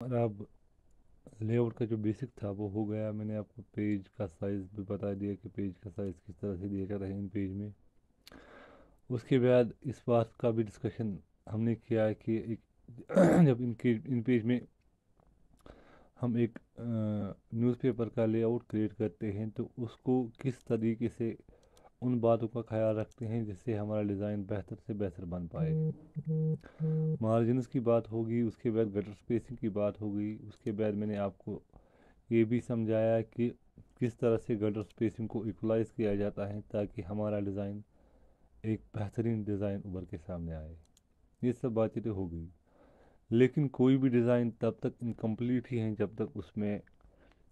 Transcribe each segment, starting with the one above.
हमारा अब लेआउट का जो बेसिक था वो हो गया। मैंने आपको पेज का साइज़ भी बता दिया कि पेज का साइज़ किस तरह से दिया जाता है इन पेज में। उसके बाद इस बात का भी डिस्कशन हमने किया है कि एक जब इनके इन पेज में हम एक न्यूज़पेपर का लेआउट क्रिएट करते हैं तो उसको किस तरीके से उन बातों का ख्याल रखते हैं जिससे हमारा डिज़ाइन बेहतर से बेहतर बन पाए। मार्जिनस की बात होगी, उसके बाद गटर स्पेसिंग की बात होगी, उसके बाद मैंने आपको ये भी समझाया कि किस तरह से गटर स्पेसिंग को इक्वलाइज किया जाता है ताकि हमारा डिज़ाइन एक बेहतरीन डिज़ाइन उभर के सामने आए। ये सब बातें तो हो गई, लेकिन कोई भी डिज़ाइन तब तक इनकम्प्लीट ही है जब तक उसमें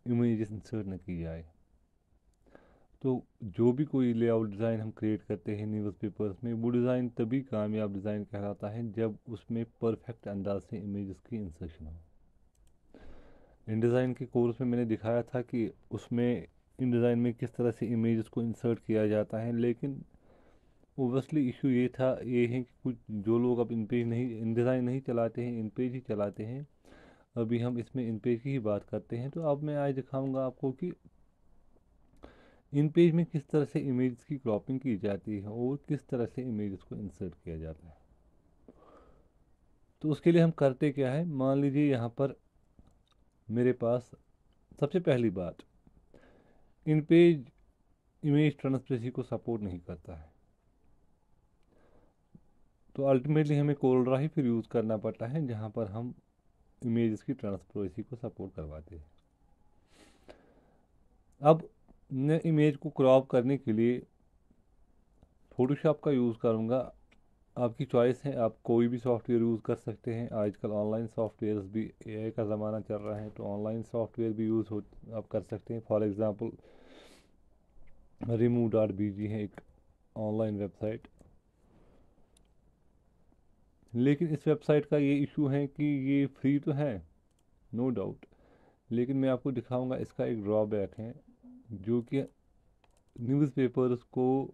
इमेजेस इंसर्ट न की जाए। तो जो भी कोई लेआउट डिज़ाइन हम क्रिएट करते हैं न्यूज़पेपर्स में, वो डिज़ाइन तभी कामयाब डिज़ाइन कहलाता है जब उसमें परफेक्ट अंदाज से इमेजेस की इंसर्शन हो। इन डिज़ाइन के कोर्स में मैंने दिखाया था कि उसमें इन डिज़ाइन में किस तरह से इमेजेस को इंसर्ट किया जाता है, लेकिन ओबियसली इशू ये है कि कुछ जो लोग अब इन पेज नहीं, इन डिज़ाइन नहीं चलाते हैं, इन पेज ही चलाते हैं। अभी हम इसमें इन पेज की ही बात करते हैं। तो अब मैं आज दिखाऊंगा आपको कि इन पेज में किस तरह से इमेज की क्रॉपिंग की जाती है और किस तरह से इमेज को इंसर्ट किया जाता है। तो उसके लिए हम करते क्या है, मान लीजिए यहाँ पर मेरे पास सबसे पहली बात, इन पेज इमेज ट्रांसपेरेंसी को सपोर्ट नहीं करता है। तो अल्टीमेटली हमें कोलरा ही फिर यूज़ करना पड़ता है जहाँ पर हम इमेज की ट्रांसपेरेंसी को सपोर्ट करवाते हैं। अब मैं इमेज को क्रॉप करने के लिए फोटोशॉप का यूज़ करूँगा। आपकी चॉइस है, आप कोई भी सॉफ्टवेयर यूज़ कर सकते हैं। आजकल ऑनलाइन सॉफ्टवेयर्स भी, एआई का ज़माना चल रहा है तो ऑनलाइन सॉफ्टवेयर भी यूज़ हो आप कर सकते हैं। फॉर एग्ज़ाम्पल remove.bg है एक ऑनलाइन वेबसाइट। लेकिन इस वेबसाइट का ये इशू है कि ये फ्री तो है, नो डाउट, लेकिन मैं आपको दिखाऊंगा इसका एक ड्रॉबैक है जो कि न्यूज़पेपर्स को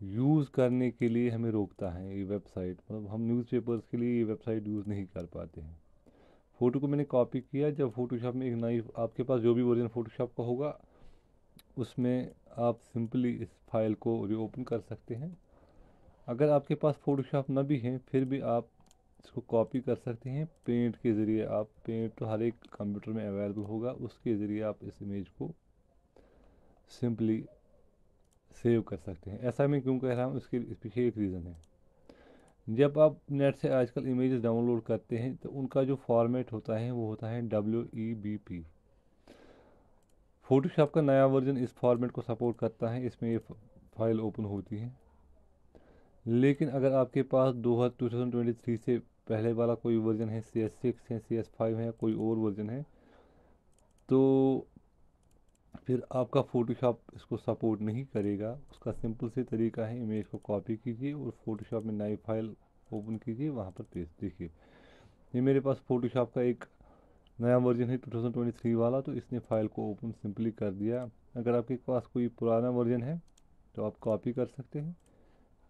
यूज़ करने के लिए हमें रोकता है। ये वेबसाइट, मतलब हम न्यूज़पेपर्स के लिए ये वेबसाइट यूज़ नहीं कर पाते हैं। फ़ोटो को मैंने कॉपी किया, जब फोटोशॉप में एक नई, आपके पास जो भी वर्जन फोटोशॉप का होगा उसमें आप सिंपली इस फाइल को रीओपन कर सकते हैं। अगर आपके पास फोटोशॉप ना भी है फिर भी आप इसको कॉपी कर सकते हैं पेंट के ज़रिए। आप पेंट तो हर एक कंप्यूटर में अवेलेबल होगा, उसके ज़रिए आप इस इमेज को सिंपली सेव कर सकते हैं। ऐसा मैं क्यों कह रहा हूँ, इसके इस पीछे एक रीज़न है। जब आप नेट से आजकल इमेजेस डाउनलोड करते हैं तो उनका जो फॉर्मेट होता है वो होता है WEBP। फोटोशॉप का नया वर्जन इस फॉर्मेट को सपोर्ट करता है, इसमें ये फाइल ओपन होती है। लेकिन अगर आपके पास 2023 से पहले वाला कोई वर्जन है, CS6 है, CS5 है, कोई और वर्जन है, तो फिर आपका फोटोशॉप इसको सपोर्ट नहीं करेगा। उसका सिंपल से तरीका है, इमेज को कॉपी कीजिए और फोटोशॉप में नई फाइल ओपन कीजिए, वहाँ पर पेस्ट। देखिए ये मेरे पास फोटोशॉप का एक नया वर्जन है 2023 वाला, तो इसने फाइल को ओपन सिंपली कर दिया। अगर आपके पास कोई पुराना वर्जन है तो आप कॉपी कर सकते हैं,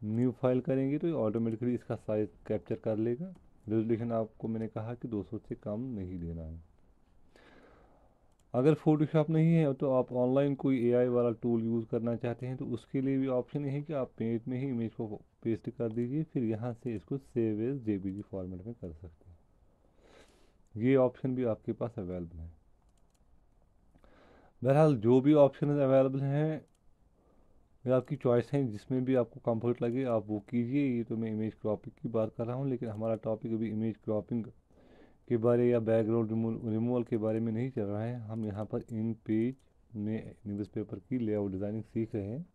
न्यू फाइल करेंगे तो ये ऑटोमेटिकली इसका साइज कैप्चर कर लेगा। रेजोल्यूशन आपको मैंने कहा कि 200 से कम नहीं देना है। अगर फोटोशॉप नहीं है तो आप ऑनलाइन कोई एआई वाला टूल यूज़ करना चाहते हैं तो उसके लिए भी ऑप्शन है कि आप पेंट में ही इमेज को पेस्ट कर दीजिए, फिर यहाँ से इसको सेव एज जेपीजी फॉर्मेट में कर सकते हैं। ये ऑप्शन भी आपके पास अवेलेबल है। बहरहाल जो भी ऑप्शन अवेलेबल हैं ये आपकी चॉइस है, जिसमें भी आपको कंफर्ट लगे आप वो कीजिए। ये तो मैं इमेज क्रॉपिंग की बात कर रहा हूँ, लेकिन हमारा टॉपिक अभी इमेज क्रॉपिंग के बारे या बैकग्राउंड रिमूवल के बारे में नहीं चल रहा है। हम यहाँ पर इन पेज में न्यूज़पेपर की लेआउट डिज़ाइनिंग सीख रहे हैं।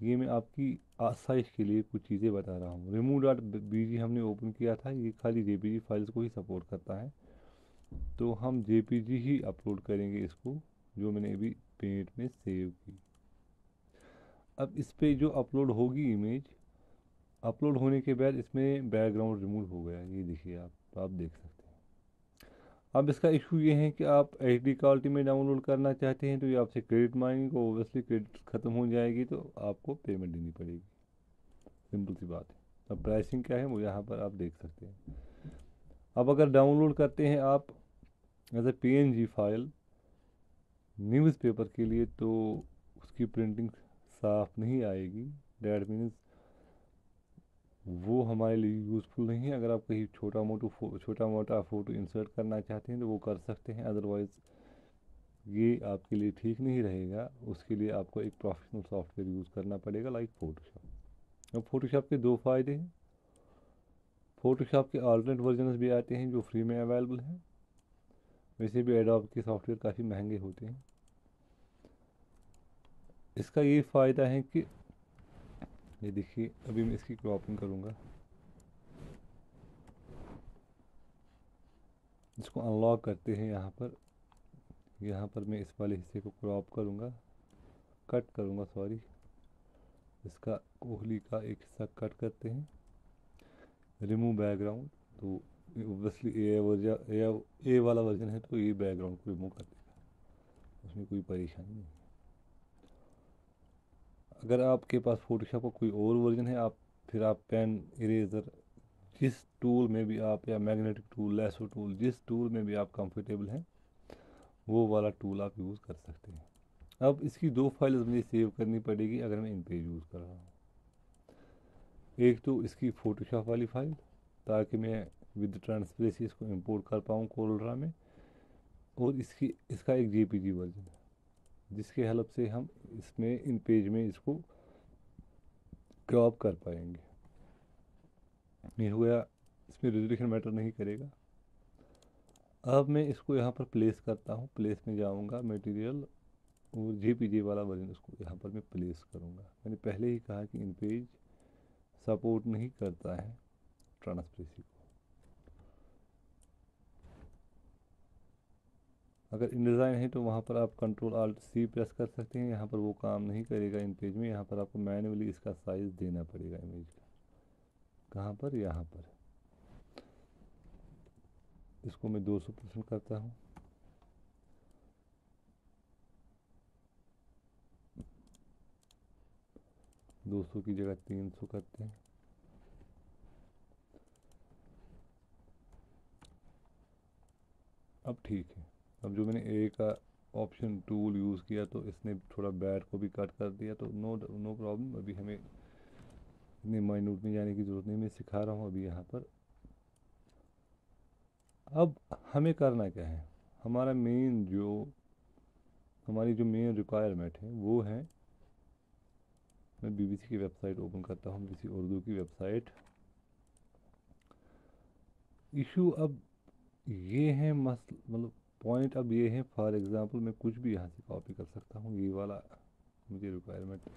ये मैं आपकी आसाइश के लिए कुछ चीज़ें बता रहा हूँ। remove.bg हमने ओपन किया था, ये खाली JPG फाइल्स को ही सपोर्ट करता है, तो हम JPG ही अपलोड करेंगे इसको, जो मैंने अभी पेंट में सेव की। अब इस पे जो अपलोड होगी इमेज, अपलोड होने के बाद इसमें बैकग्राउंड रिमूव हो गया, ये देखिए आप देख सकते हैं। अब इसका इशू ये है कि आप HD क्वालिटी में डाउनलोड करना चाहते हैं तो ये आपसे क्रेडिट मांगेंगे, ओबियसली क्रेडिट ख़त्म हो जाएगी तो आपको पेमेंट देनी पड़ेगी, सिंपल सी बात है। अब प्राइसिंग क्या है वो यहाँ पर आप देख सकते हैं। अब अगर डाउनलोड करते हैं आप as a PNG file newspaper के लिए, तो उसकी प्रिंटिंग साफ नहीं आएगी। डैट मीन्स वो हमारे लिए यूज़फुल नहीं है। अगर आप कहीं छोटा मोटा फ़ोटो इंसर्ट करना चाहते हैं तो वो कर सकते हैं, अदरवाइज़ ये आपके लिए ठीक नहीं रहेगा। उसके लिए आपको एक प्रोफेशनल सॉफ्टवेयर यूज़ करना पड़ेगा, लाइक फ़ोटोशॉप। अब फ़ोटोशॉप के दो फ़ायदे हैं। फ़ोटोशॉप के ऑल्टरनेट वर्जन्स भी आते हैं जो फ्री में अवेलेबल हैं। वैसे भी एडोब के सॉफ्टवेयर काफ़ी महंगे होते हैं। इसका ये फ़ायदा है कि ये देखिए, अभी मैं इसकी क्रॉपिंग करूँगा, इसको अनलॉक करते हैं। यहाँ पर मैं इस वाले हिस्से को क्रॉप करूँगा, कट करूँगा, सॉरी, इसका कोहली का एक हिस्सा कट करते हैं। रिमूव बैकग्राउंड, तो ओब्वियसली ए वाला वर्जन है तो ये बैकग्राउंड को रिमूव कर देगा, उसमें कोई परेशानी नहीं। अगर आपके पास फोटोशॉप का कोई और वर्जन है, फिर आप पेन, इरेजर, जिस टूल में भी आप, या मैग्नेटिक टूल, लैसो टूल, जिस टूल में भी आप कंफर्टेबल हैं वो वाला टूल आप यूज़ कर सकते हैं। अब इसकी दो फाइल्स मुझे सेव करनी पड़ेगी अगर मैं इन पेज यूज़ कर रहा हूँ। एक तो इसकी फ़ोटोशॉप वाली फ़ाइल, ताकि मैं विद ट्रांसपेरेंसी इसको इंपोर्ट कर पाऊँ कोरल में, और इसका एक JPG वर्जन, जिसके हेल्प से हम इसमें इन पेज में इसको क्रॉप कर पाएंगे। ये हो गया, इसमें रेजोल्यूशन मैटर नहीं करेगा। अब मैं इसको यहाँ पर प्लेस करता हूँ, प्लेस में जाऊँगा, मटेरियल, और JPG वाला वर्जन इसको यहाँ पर मैं प्लेस करूँगा। मैंने पहले ही कहा कि इन पेज सपोर्ट नहीं करता है ट्रांसपेरेंसी को। अगर इनडिज़ाइन है तो वहाँ पर आप Ctrl+Alt+C प्रेस कर सकते हैं। यहाँ पर वो काम नहीं करेगा इन पेज में। यहाँ पर आपको मैन्युअली इसका साइज़ देना पड़ेगा इमेज का। कहाँ पर? यहाँ पर। इसको मैं 200% करता हूँ। दो सौ की जगह 300 करते हैं। अब ठीक है। अब जो मैंने ए का ऑप्शन टूल यूज़ किया तो इसने थोड़ा बैट को भी कट कर दिया, तो नो प्रॉब्लम। अभी हमें इतने माइन्यूट में जाने की ज़रूरत नहीं, मैं सिखा रहा हूँ अभी यहाँ पर। अब हमें करना क्या है, हमारी जो मेन रिक्वायरमेंट है वो है, मैं BBC की वेबसाइट ओपन करता हूँ, BBC उर्दू की वेबसाइट। इशू अब ये है, मतलब पॉइंट अब ये है, फॉर एग्ज़ाम्पल मैं कुछ भी यहाँ से कॉपी कर सकता हूँ। ये वाला मुझे रिक्वायरमेंट,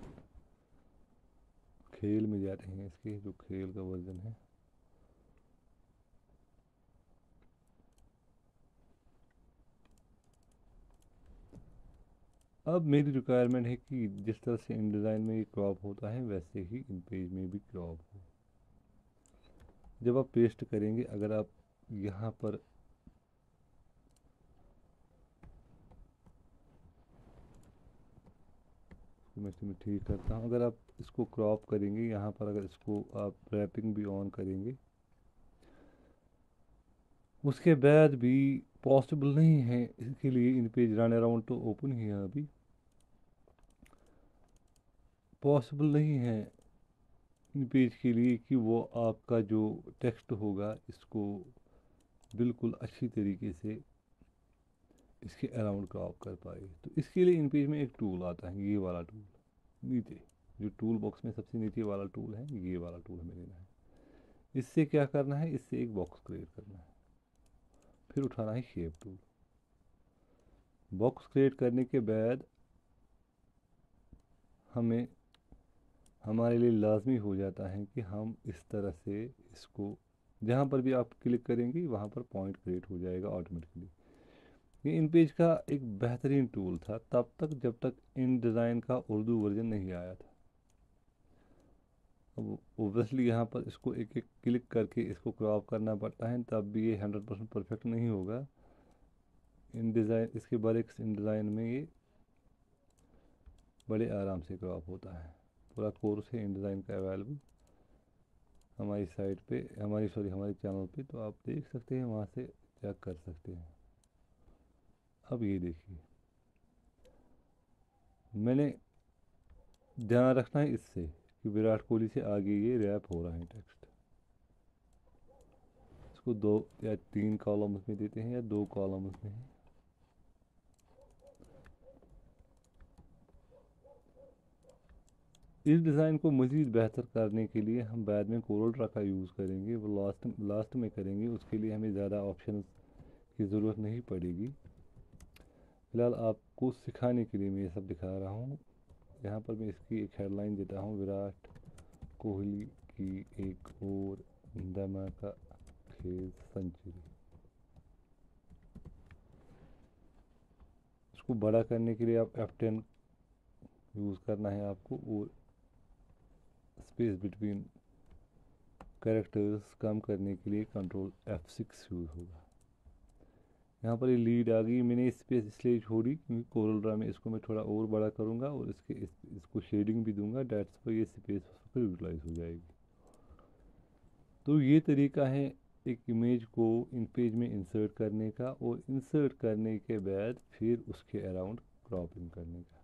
खेल में जाते हैं इसके, जो खेल का वर्जन है। अब मेरी रिक्वायरमेंट है कि जिस तरह से इन डिज़ाइन में ये क्रॉप होता है वैसे ही इन पेज में भी क्रॉप हो। जब आप पेस्ट करेंगे, अगर आप यहाँ पर मैं इसमें ठीक करता हूँ, अगर आप इसको क्रॉप करेंगे यहाँ पर, अगर इसको आप रैपिंग भी ऑन करेंगे, उसके बाद भी पॉसिबल नहीं है इसके लिए इन पेज रन अराउंड तो ओपन ही है अभी, पॉसिबल नहीं है इन पेज के लिए कि वो आपका जो टेक्स्ट होगा इसको बिल्कुल अच्छी तरीके से इसके अराउंड क्रॉप कर पाए। तो इसके लिए इन पेज में एक टूल आता है, ये वाला टूल नीचे, जो टूल बॉक्स में सबसे नीचे वाला टूल है, ये वाला टूल हमें लेना है। इससे क्या करना है, इससे एक बॉक्स क्रिएट करना है, फिर उठाना है शेप टूल। बॉक्स क्रिएट करने के बाद हमें, हमारे लिए लाजमी हो जाता है कि हम इस तरह से इसको, जहाँ पर भी आप क्लिक करेंगे वहाँ पर पॉइंट क्रिएट हो जाएगा ऑटोमेटिकली। ये इन पेज का एक बेहतरीन टूल था तब तक जब तक इन डिज़ाइन का उर्दू वर्जन नहीं आया था। अब ओब्वियसली यहाँ पर इसको एक एक क्लिक करके इसको क्रॉप करना पड़ता है, तब भी ये 100% परफेक्ट नहीं होगा। इन डिज़ाइन, इसके बरेक्स इन डिज़ाइन में ये बड़े आराम से क्रॉप होता है। पूरा कोर्स है इन डिज़ाइन का अवेलेबल। हमारी साइट पे, हमारे चैनल पे, तो आप देख सकते हैं, वहाँ से चेक कर सकते हैं। अब ये देखिए, मैंने ध्यान रखना है इससे कि विराट कोहली से आगे ये रैप हो रहा है टेक्स्ट। इसको 2 या 3 कॉलम्स में देते हैं या 2 कॉलम्स में। इस डिज़ाइन को मज़ीद बेहतर करने के लिए हम बाद में कोरल ड्रा का यूज़ करेंगे, वो लास्ट में करेंगे। उसके लिए हमें ज़्यादा ऑप्शन की ज़रूरत नहीं पड़ेगी। फ़िलहाल आपको सिखाने के लिए मैं ये सब दिखा रहा हूँ। यहाँ पर मैं इसकी एक हेडलाइन देता हूँ, विराट कोहली की एक और धमाका खेल सेंचुरी। इसको बड़ा करने के लिए आप F10 यूज़ करना है आपको, और स्पेस बिटवीन कैरेक्टर्स कम करने के लिए कंट्रोल F6 यूज़ होगा। यहाँ पर ये लीड आ गई, मैंने स्पेस इसलिए छोड़ी क्योंकि कोरल ड्रा में इसको मैं थोड़ा और बड़ा करूँगा और इसको शेडिंग भी दूंगा, डेट्स पर ये स्पेस पर यूटिलाइज हो जाएगी। तो ये तरीका है एक इमेज को इन पेज में इंसर्ट करने का, और इंसर्ट करने के बाद फिर उसके अराउंड क्रॉपिंग करने का।